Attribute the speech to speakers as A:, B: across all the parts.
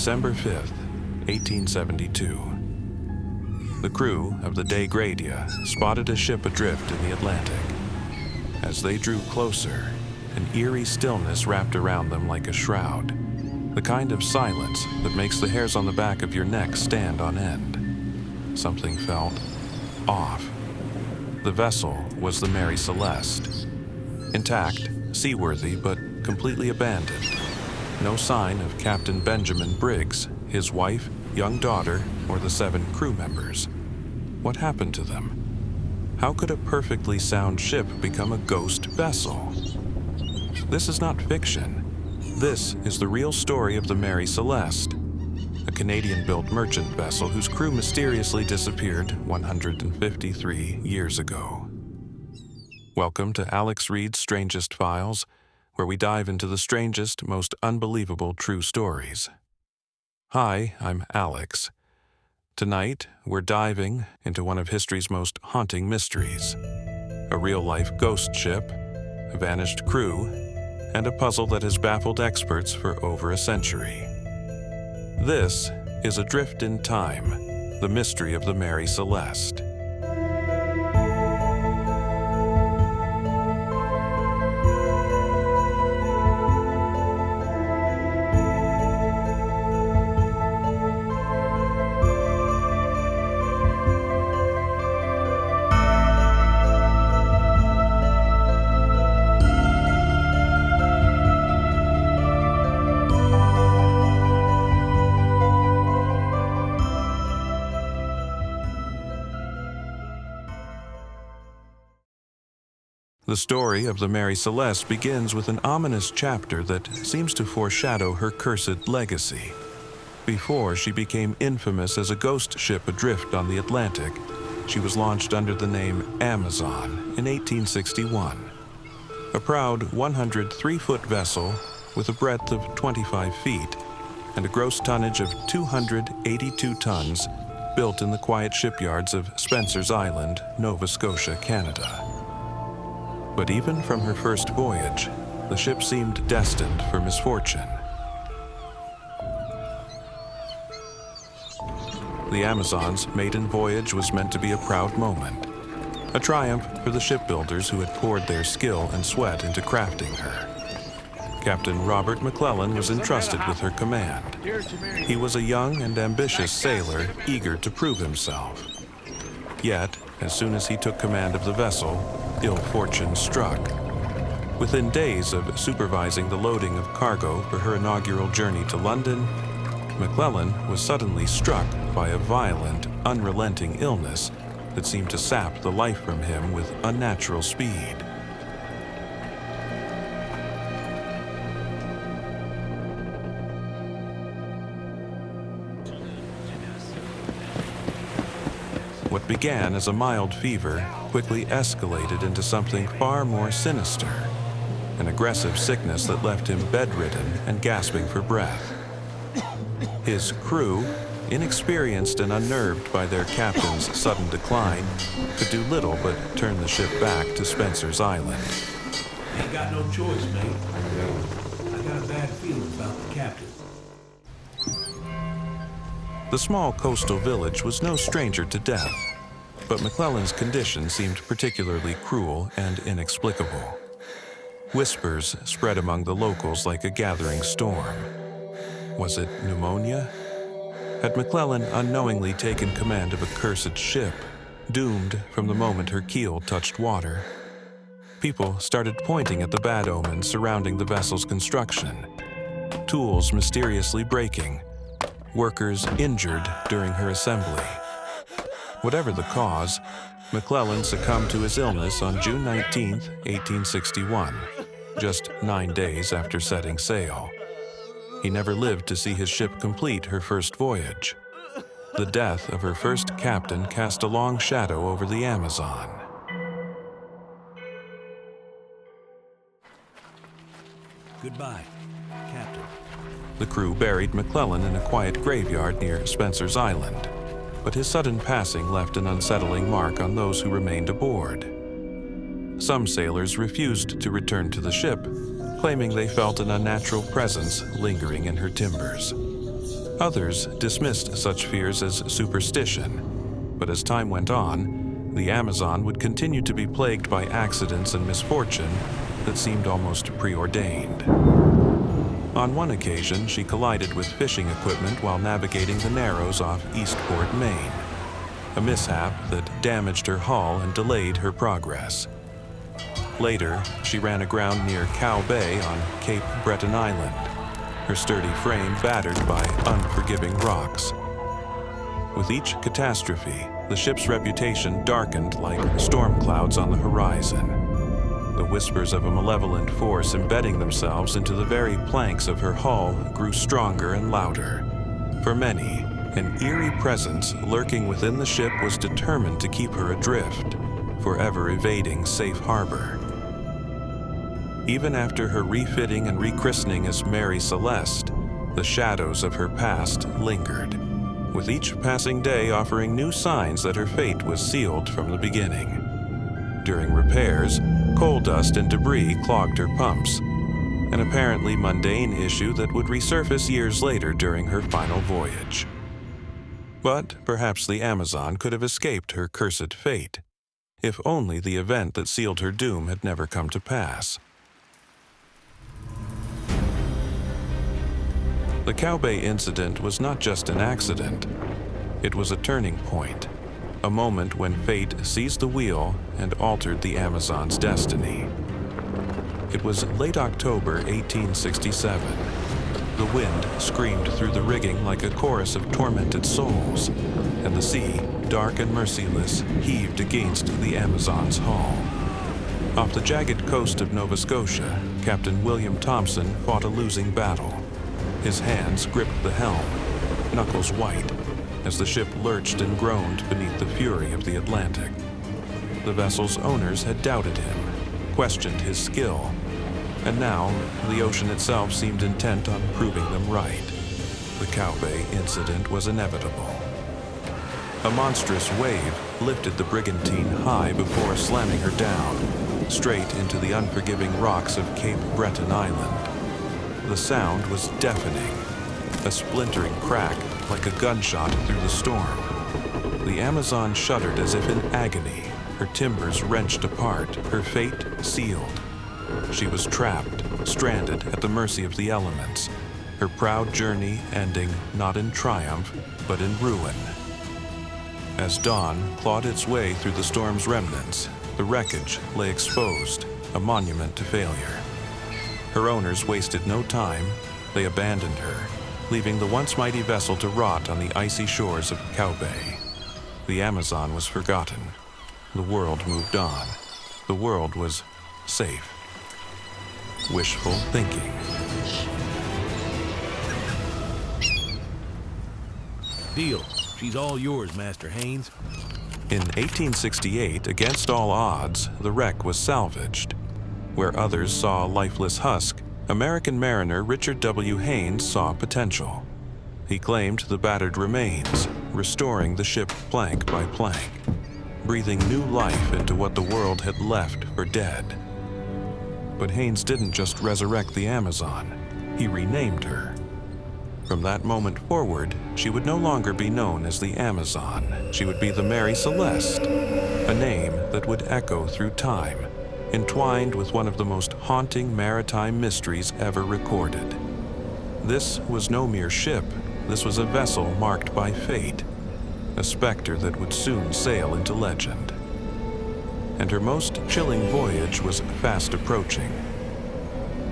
A: December 5th, 1872. The crew of the Degradia spotted a ship adrift in the Atlantic. As they drew closer, an eerie stillness wrapped around them like a shroud, the kind of silence that makes the hairs on the back of your neck stand on end. Something felt off. The vessel was the Mary Celeste. Intact, seaworthy, but completely abandoned. No sign of Captain Benjamin Briggs, his wife, young daughter, or the 7 crew members. What happened to them? How could a perfectly sound ship become a ghost vessel? This is not fiction. This is the real story of the Mary Celeste, a Canadian-built merchant vessel whose crew mysteriously disappeared 153 years ago. Welcome to Alex Reid's Strangest Files, where we dive into the strangest, most unbelievable true stories. Hi, I'm Alex. Tonight, we're diving into one of history's most haunting mysteries. A real-life ghost ship, a vanished crew, and a puzzle that has baffled experts for over a century. This is Adrift in Time, the mystery of the Mary Celeste. The story of the Mary Celeste begins with an ominous chapter that seems to foreshadow her cursed legacy. Before she became infamous as a ghost ship adrift on the Atlantic, she was launched under the name Amazon in 1861. A proud 103-foot vessel with a breadth of 25 feet and a gross tonnage of 282 tons, built in the quiet shipyards of Spencer's Island, Nova Scotia, Canada. But even from her first voyage, the ship seemed destined for misfortune. The Amazon's maiden voyage was meant to be a proud moment, a triumph for the shipbuilders who had poured their skill and sweat into crafting her. Captain Robert McClellan was entrusted with her command. He was a young and ambitious sailor, eager to prove himself. Yet, as soon as he took command of the vessel, ill fortune struck. Within days of supervising the loading of cargo for her inaugural journey to London, McClellan was suddenly struck by a violent, unrelenting illness that seemed to sap the life from him with unnatural speed. What began as a mild fever quickly escalated into something far more sinister, an aggressive sickness that left him bedridden and gasping for breath. His crew, inexperienced and unnerved by their captain's sudden decline, could do little but turn the ship back to Spencer's Island.
B: Ain't got no choice, mate. I got a bad feeling about the captain.
A: The small coastal village was no stranger to death, but McClellan's condition seemed particularly cruel and inexplicable. Whispers spread among the locals like a gathering storm. Was it pneumonia? Had McClellan unknowingly taken command of a cursed ship, doomed from the moment her keel touched water? People started pointing at the bad omens surrounding the vessel's construction. Tools mysteriously breaking, workers injured during her assembly. Whatever the cause, McClellan succumbed to his illness on June 19, 1861, just 9 days after setting sail. He never lived to see his ship complete her first voyage. The death of her first captain cast a long shadow over the Amazon.
B: Goodbye, Captain.
A: The crew buried McClellan in a quiet graveyard near Spencer's Island, but his sudden passing left an unsettling mark on those who remained aboard. Some sailors refused to return to the ship, claiming they felt an unnatural presence lingering in her timbers. Others dismissed such fears as superstition, but as time went on, the Amazon would continue to be plagued by accidents and misfortune that seemed almost preordained. On one occasion, she collided with fishing equipment while navigating the Narrows off Eastport, Maine, a mishap that damaged her hull and delayed her progress. Later, she ran aground near Cow Bay on Cape Breton Island, her sturdy frame battered by unforgiving rocks. With each catastrophe, the ship's reputation darkened like storm clouds on the horizon, the whispers of a malevolent force embedding themselves into the very planks of her hull grew stronger and louder. For many, an eerie presence lurking within the ship was determined to keep her adrift, forever evading safe harbor. Even after her refitting and rechristening as Mary Celeste, the shadows of her past lingered, with each passing day offering new signs that her fate was sealed from the beginning. During repairs, coal dust and debris clogged her pumps, an apparently mundane issue that would resurface years later during her final voyage. But perhaps the Amazon could have escaped her cursed fate, if only the event that sealed her doom had never come to pass. The Cow Bay incident was not just an accident. It was a turning point, a moment when fate seized the wheel and altered the Amazon's destiny. It was late October 1867. The wind screamed through the rigging like a chorus of tormented souls, and the sea, dark and merciless, heaved against the Amazon's hull. Off the jagged coast of Nova Scotia, Captain William Thompson fought a losing battle. His hands gripped the helm, knuckles white, as the ship lurched and groaned beneath the fury of the Atlantic. The vessel's owners had doubted him, questioned his skill, and now the ocean itself seemed intent on proving them right. The Cow Bay incident was inevitable. A monstrous wave lifted the brigantine high before slamming her down, straight into the unforgiving rocks of Cape Breton Island. The sound was deafening, a splintering crack like a gunshot through the storm. The Amazon shuddered as if in agony, her timbers wrenched apart, her fate sealed. She was trapped, stranded at the mercy of the elements, her proud journey ending not in triumph, but in ruin. As dawn clawed its way through the storm's remnants, the wreckage lay exposed, a monument to failure. Her owners wasted no time. They abandoned her, leaving the once mighty vessel to rot on the icy shores of Cow Bay. The Amazon was forgotten. The world moved on. The world was safe. Wishful thinking.
B: Deal. She's all yours, Master Haynes.
A: In 1868, against all odds, the wreck was salvaged. Where others saw a lifeless husk, American mariner Richard W. Haynes saw potential. He claimed the battered remains, restoring the ship plank by plank, breathing new life into what the world had left for dead. But Haynes didn't just resurrect the Amazon, he renamed her. From that moment forward, she would no longer be known as the Amazon. She would be the Mary Celeste, a name that would echo through time, entwined with one of the most haunting maritime mysteries ever recorded. This was no mere ship. This was a vessel marked by fate, a specter that would soon sail into legend. And her most chilling voyage was fast approaching.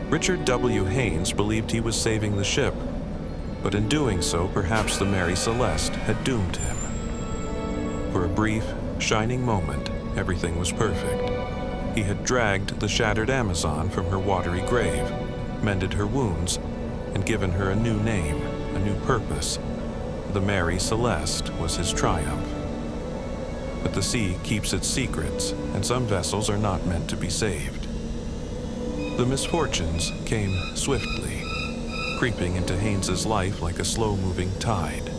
A: Richard W. Haynes believed he was saving the ship, but in doing so, perhaps the Mary Celeste had doomed him. For a brief, shining moment, everything was perfect. He had dragged the shattered Amazon from her watery grave, mended her wounds, and given her a new name, a new purpose. The Mary Celeste was his triumph. But the sea keeps its secrets, and some vessels are not meant to be saved. The misfortunes came swiftly, creeping into Haynes's life like a slow-moving tide.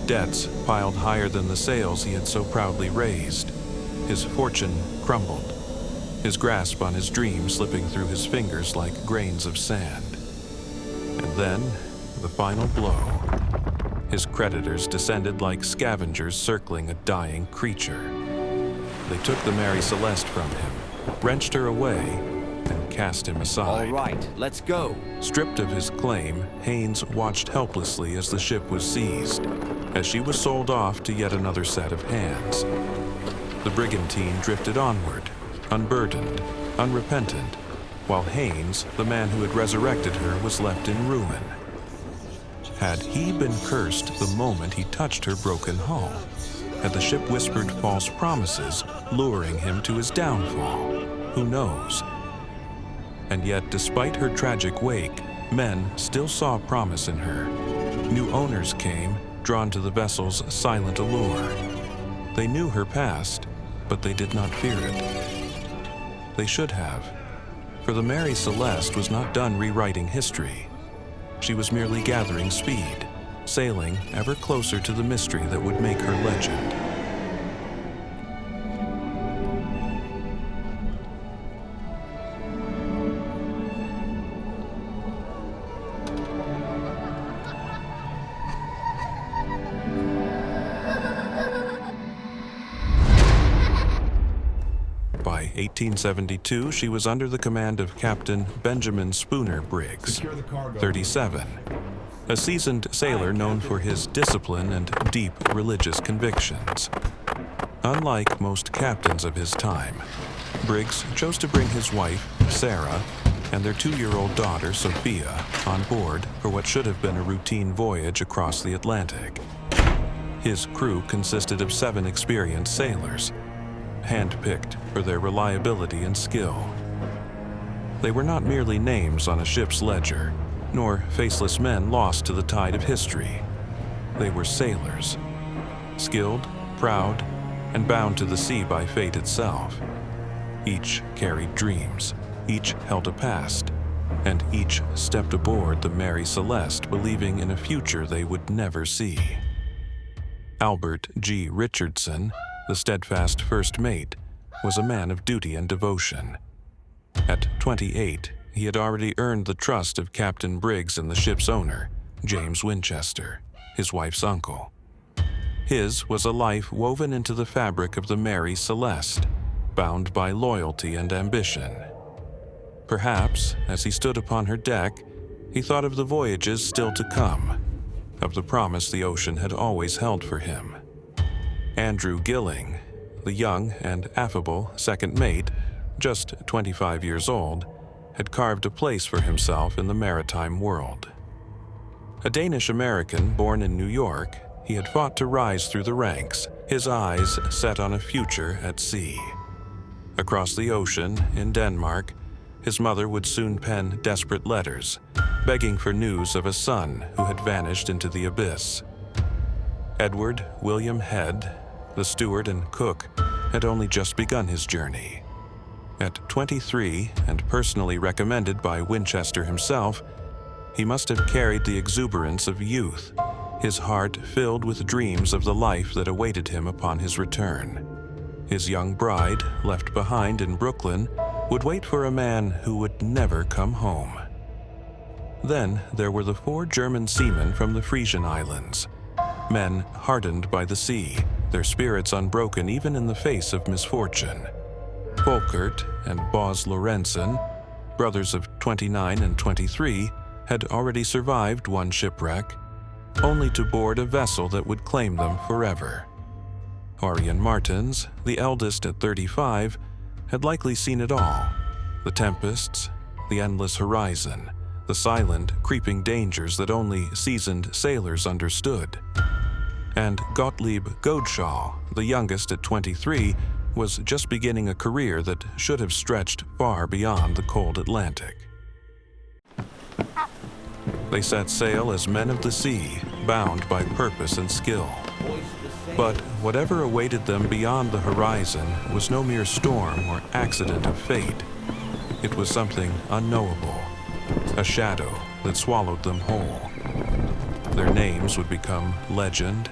A: Debts piled higher than the sails he had so proudly raised. His fortune crumbled, his grasp on his dream slipping through his fingers like grains of sand. And then, the final blow. His creditors descended like scavengers circling a dying creature. They took the Mary Celeste from him, wrenched her away, and cast him aside.
C: All right, let's go.
A: Stripped of his claim, Haynes watched helplessly as the ship was seized, as she was sold off to yet another set of hands. The brigantine drifted onward, unburdened, unrepentant, while Haynes, the man who had resurrected her, was left in ruin. Had he been cursed the moment he touched her broken hull? Had the ship whispered false promises, luring him to his downfall? Who knows? And yet, despite her tragic wake, men still saw promise in her. New owners came, drawn to the vessel's silent allure. They knew her past, but they did not fear it. They should have, for the Mary Celeste was not done rewriting history. She was merely gathering speed, sailing ever closer to the mystery that would make her legend. By 1872, she was under the command of Captain Benjamin Spooner Briggs, 37, a seasoned sailor known for his discipline and deep religious convictions. Unlike most captains of his time, Briggs chose to bring his wife, Sarah, and their 2-year-old daughter, Sophia, on board for what should have been a routine voyage across the Atlantic. His crew consisted of 7 experienced sailors, handpicked for their reliability and skill. They were not merely names on a ship's ledger, nor faceless men lost to the tide of history. They were sailors, skilled, proud, and bound to the sea by fate itself. Each carried dreams, each held a past, and each stepped aboard the Mary Celeste believing in a future they would never see. Albert G. Richardson, the steadfast first mate, was a man of duty and devotion. At 28, he had already earned the trust of Captain Briggs and the ship's owner, James Winchester, his wife's uncle. His was a life woven into the fabric of the Mary Celeste, bound by loyalty and ambition. Perhaps, as he stood upon her deck, he thought of the voyages still to come, of the promise the ocean had always held for him. Andrew Gilling, the young and affable second mate, just 25 years old, had carved a place for himself in the maritime world. A Danish-American born in New York, he had fought to rise through the ranks, his eyes set on a future at sea. Across the ocean, in Denmark, his mother would soon pen desperate letters, begging for news of a son who had vanished into the abyss. Edward William Head, the steward and cook, had only just begun his journey. At 23, and personally recommended by Winchester himself, he must have carried the exuberance of youth, his heart filled with dreams of the life that awaited him upon his return. His young bride, left behind in Brooklyn, would wait for a man who would never come home. Then there were the 4 German seamen from the Frisian Islands, men hardened by the sea, their spirits unbroken even in the face of misfortune. Volkert and Bos Lorentzen, brothers of 29 and 23, had already survived one shipwreck, only to board a vessel that would claim them forever. Orion Martins, the eldest at 35, had likely seen it all: the tempests, the endless horizon, the silent, creeping dangers that only seasoned sailors understood. And Gottlieb Godschall, the youngest at 23, was just beginning a career that should have stretched far beyond the cold Atlantic. They set sail as men of the sea, bound by purpose and skill. But whatever awaited them beyond the horizon was no mere storm or accident of fate. It was something unknowable, a shadow that swallowed them whole. Their names would become legend,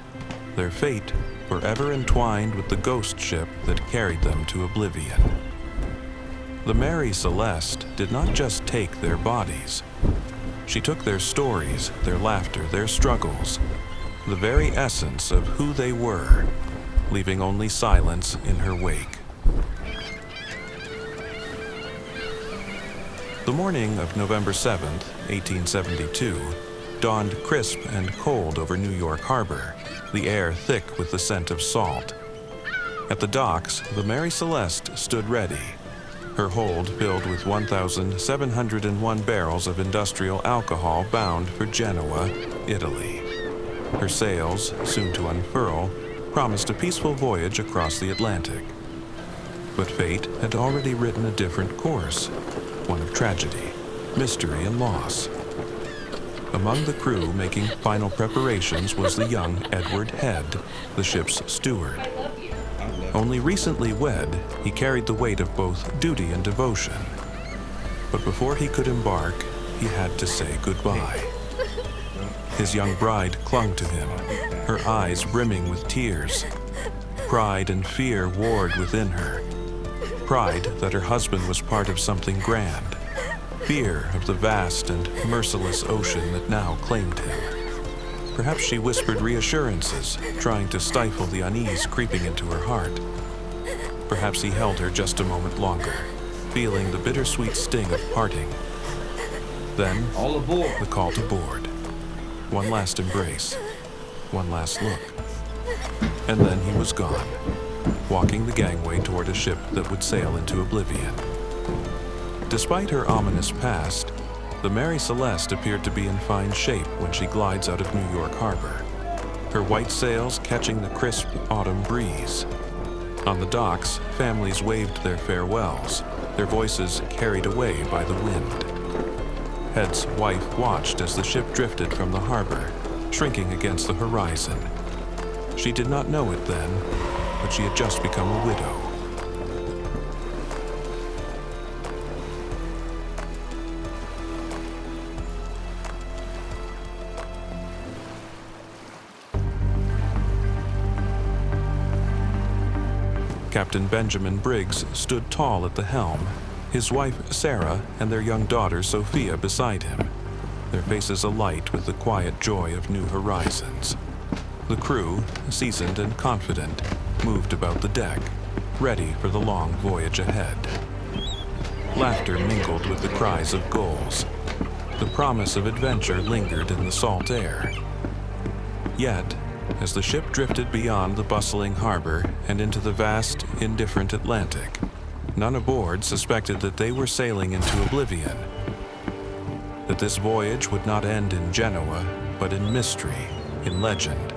A: their fate forever entwined with the ghost ship that carried them to oblivion. The Mary Celeste did not just take their bodies. She took their stories, their laughter, their struggles, the very essence of who they were, leaving only silence in her wake. The morning of November 7th, 1872, dawned crisp and cold over New York Harbor, the air thick with the scent of salt. At the docks, the Mary Celeste stood ready, her hold filled with 1,701 barrels of industrial alcohol bound for Genoa, Italy. Her sails, soon to unfurl, promised a peaceful voyage across the Atlantic. But fate had already written a different course, one of tragedy, mystery, and loss. Among the crew making final preparations was the young Edward Head, the ship's steward. Only recently wed, he carried the weight of both duty and devotion. But before he could embark, he had to say goodbye. His young bride clung to him, her eyes brimming with tears. Pride and fear warred within her. Pride that her husband was part of something grand. Fear of the vast and merciless ocean that now claimed him. Perhaps she whispered reassurances, trying to stifle the unease creeping into her heart. Perhaps he held her just a moment longer, feeling the bittersweet sting of parting. Then,
C: all aboard.
A: The call to board. One last embrace, one last look. And then he was gone, walking the gangway toward a ship that would sail into oblivion. Despite her ominous past, the Mary Celeste appeared to be in fine shape when she glides out of New York Harbor, her white sails catching the crisp autumn breeze. On the docks, families waved their farewells, their voices carried away by the wind. Head's wife watched as the ship drifted from the harbor, shrinking against the horizon. She did not know it then, but she had just become a widow. Captain Benjamin Briggs stood tall at the helm, his wife Sarah and their young daughter Sophia beside him, their faces alight with the quiet joy of new horizons. The crew, seasoned and confident, moved about the deck, ready for the long voyage ahead. Laughter mingled with the cries of gulls. The promise of adventure lingered in the salt air. Yet, as the ship drifted beyond the bustling harbor and into the vast, indifferent Atlantic, none aboard suspected that they were sailing into oblivion. That this voyage would not end in Genoa, but in mystery, in legend,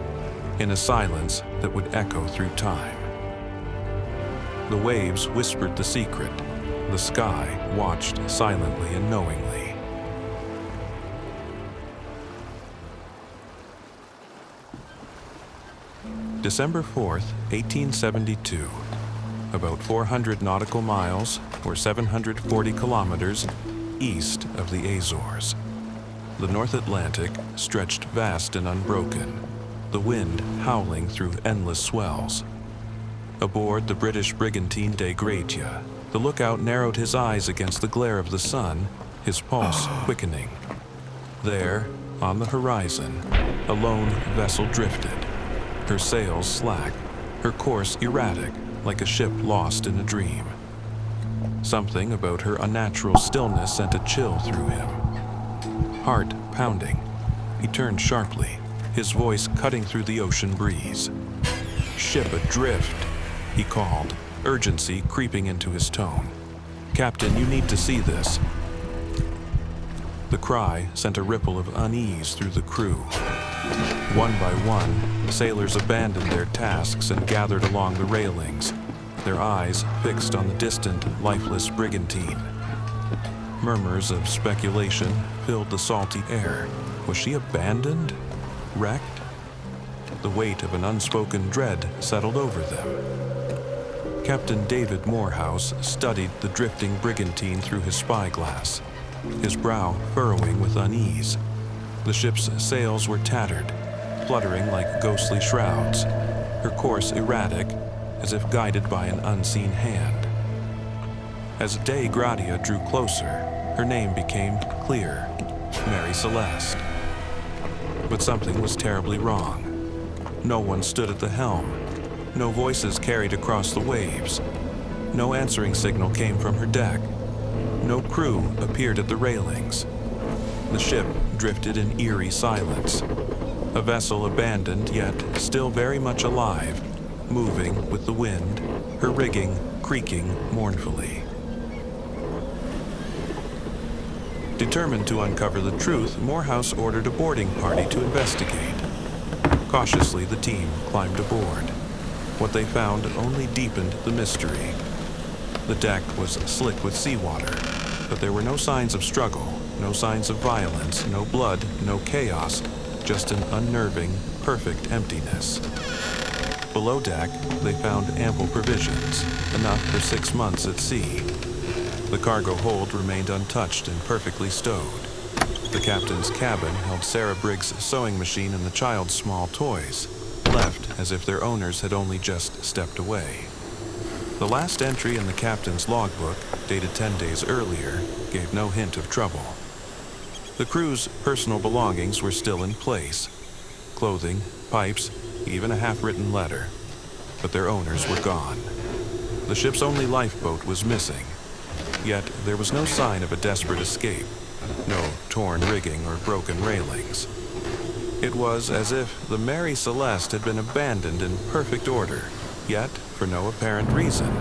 A: in a silence that would echo through time. The waves whispered the secret. The sky watched silently and knowingly. December 4th, 1872. About 400 nautical miles, or 740 kilometers, east of the Azores. The North Atlantic stretched vast and unbroken, the wind howling through endless swells. Aboard the British brigantine Dei Gratia, the lookout narrowed his eyes against the glare of the sun, his pulse quickening. There, on the horizon, a lone vessel drifted, her sails slack, her course erratic, like a ship lost in a dream. Something about her unnatural stillness sent a chill through him. Heart pounding, he turned sharply, his voice cutting through the ocean breeze. "Ship adrift," he called, urgency creeping into his tone. "Captain, you need to see this." The cry sent a ripple of unease through the crew. One by one, sailors abandoned their tasks and gathered along the railings, their eyes fixed on the distant, lifeless brigantine. Murmurs of speculation filled the salty air. Was she abandoned? Wrecked? The weight of an unspoken dread settled over them. Captain David Morehouse studied the drifting brigantine through his spyglass, his brow furrowing with unease. The ship's sails were tattered, fluttering like ghostly shrouds, her course erratic, as if guided by an unseen hand. As Dei Gratia drew closer, her name became clear: Mary Celeste. But something was terribly wrong. No one stood at the helm. No voices carried across the waves. No answering signal came from her deck. No crew appeared at the railings. The ship drifted in eerie silence. A vessel abandoned, yet still very much alive, moving with the wind, her rigging creaking mournfully. Determined to uncover the truth, Morehouse ordered a boarding party to investigate. Cautiously, the team climbed aboard. What they found only deepened the mystery. The deck was slick with seawater, but there were no signs of struggle, no signs of violence, no blood, no chaos, just an unnerving, perfect emptiness. Below deck, they found ample provisions, enough for 6 months at sea. The cargo hold remained untouched and perfectly stowed. The captain's cabin held Sarah Briggs' sewing machine and the child's small toys, left as if their owners had only just stepped away. The last entry in the captain's logbook, dated 10 days earlier, gave no hint of trouble. The crew's personal belongings were still in place: clothing, pipes, even a half-written letter. But their owners were gone. The ship's only lifeboat was missing. Yet there was no sign of a desperate escape, no torn rigging or broken railings. It was as if the Mary Celeste had been abandoned in perfect order, yet for no apparent reason.